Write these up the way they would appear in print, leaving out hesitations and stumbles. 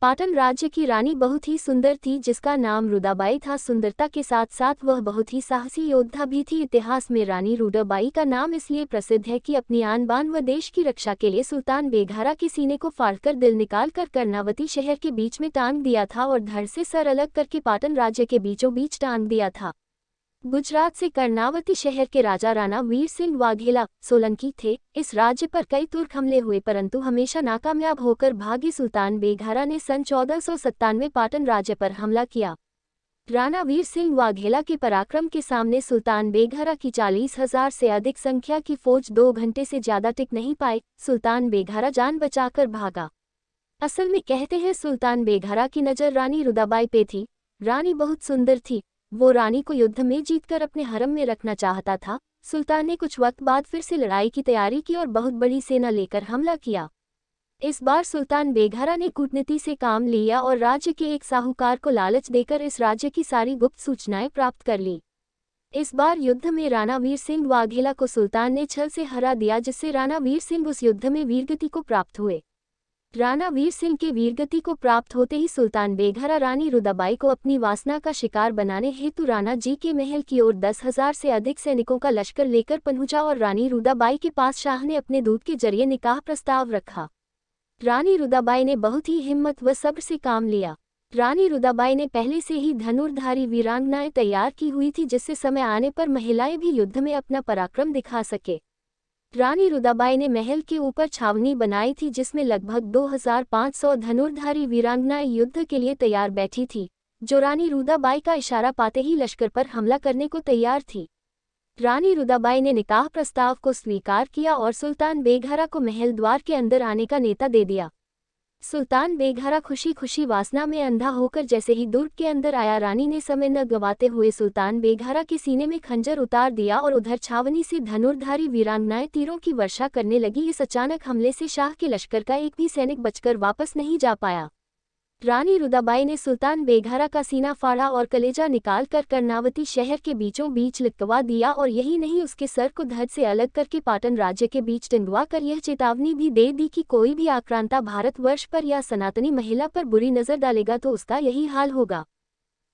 पाटन राज्य की रानी बहुत ही सुंदर थी, जिसका नाम रुदाबाई था। सुंदरता के साथ साथ वह बहुत ही साहसी योद्धा भी थी। इतिहास में रानी रुदाबाई का नाम इसलिए प्रसिद्ध है कि अपनी आन बान व देश की रक्षा के लिए सुल्तान बेघारा के सीने को फाड़कर दिल निकाल कर कर्णावती शहर के बीच में टांग दिया था और धड़ से सर अलग करके पाटन राज्य के बीचों बीच टांग दिया था। गुजरात से कर्णावती शहर के राजा राणा वीर सिंह वाघेला सोलंकी थे। इस राज्य पर कई तुर्क हमले हुए परंतु हमेशा नाकामयाब होकर भागी सुल्तान बेघारा ने सन 1497 पाटन राज्य पर हमला किया। राणा वीर सिंह वाघेला के पराक्रम के सामने सुल्तान बेघारा की 40,000 से अधिक संख्या की फौज 2 घंटे से ज्यादा टिक नहीं पाई। सुल्तान बेघारा जान बचाकर भागा। असल में कहते हैं सुल्तान बेघारा की नज़र रानी रुदाबाई पे थी। रानी बहुत सुंदर थी। वो रानी को युद्ध में जीतकर अपने हरम में रखना चाहता था। सुल्तान ने कुछ वक्त बाद फिर से लड़ाई की तैयारी की और बहुत बड़ी सेना लेकर हमला किया। इस बार सुल्तान बेघारा ने कूटनीति से काम लिया और राज्य के एक साहूकार को लालच देकर इस राज्य की सारी गुप्त सूचनाएं प्राप्त कर ली। इस बार युद्ध में राणा वीर सिंह वाघेला को सुल्तान ने छल से हरा दिया, जिससे राणा वीर सिंह उस युद्ध में वीरगति को प्राप्त हुए। राणा वीर सिंह के वीरगति को प्राप्त होते ही सुल्तान बेघारा रानी रुदाबाई को अपनी वासना का शिकार बनाने हेतु राणा जी के महल की ओर 10,000 से अधिक सैनिकों का लश्कर लेकर पहुंचा और रानी रुदाबाई के पास शाह ने अपने दूत के जरिए निकाह प्रस्ताव रखा। रानी रुदाबाई ने बहुत ही हिम्मत व सब्र से काम लिया। रानी रुदाबाई ने पहले से ही धनुर्धारी वीरांगनाएं तैयार की हुई थी, जिससे समय आने पर महिलाएं भी युद्ध में अपना पराक्रम दिखा सके। रानी रुदाबाई ने महल के ऊपर छावनी बनाई थी, जिसमें लगभग 2500 धनुर्धारी वीरांगनाएं युद्ध के लिए तैयार बैठी थी, जो रानी रुदाबाई का इशारा पाते ही लश्कर पर हमला करने को तैयार थी। रानी रुदाबाई ने निकाह प्रस्ताव को स्वीकार किया और सुल्तान बेघारा को महल द्वार के अंदर आने का नेता दे दिया। सुल्तान बेघारा खुशी खुशी वासना में अंधा होकर जैसे ही दुर्ग के अंदर आया, रानी ने समय न गंवाते हुए सुल्तान बेघारा के सीने में खंजर उतार दिया और उधर छावनी से धनुर्धारी वीरांगनाएं तीरों की वर्षा करने लगी। इस अचानक हमले से शाह के लश्कर का एक भी सैनिक बचकर वापस नहीं जा पाया। रानी रुदाबाई ने सुल्तान बेघारा का सीना फाड़ा और कलेजा निकाल कर कर्णावती शहर के बीचों बीच लटकवा दिया और यही नहीं, उसके सर को धड़ से अलग करके पाटन राज्य के बीच टंगवा कर यह चेतावनी भी दे दी कि कोई भी आक्रांता भारतवर्ष पर या सनातनी महिला पर बुरी नजर डालेगा तो उसका यही हाल होगा।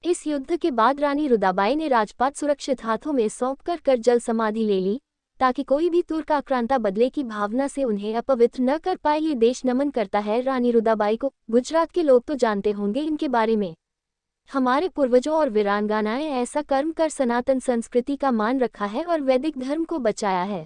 इस युद्ध के बाद रानी रुदाबाई ने राजपाट सुरक्षित हाथों में सौंपकर कर जल समाधि ले ली, ताकि कोई भी तुर्क आक्रांता बदले की भावना से उन्हें अपवित्र न कर पाए। ये देश नमन करता है रानी रुदाबाई को। गुजरात के लोग तो जानते होंगे इनके बारे में। हमारे पूर्वजों और वीरांगनाएं ऐसा कर्म कर सनातन संस्कृति का मान रखा है और वैदिक धर्म को बचाया है।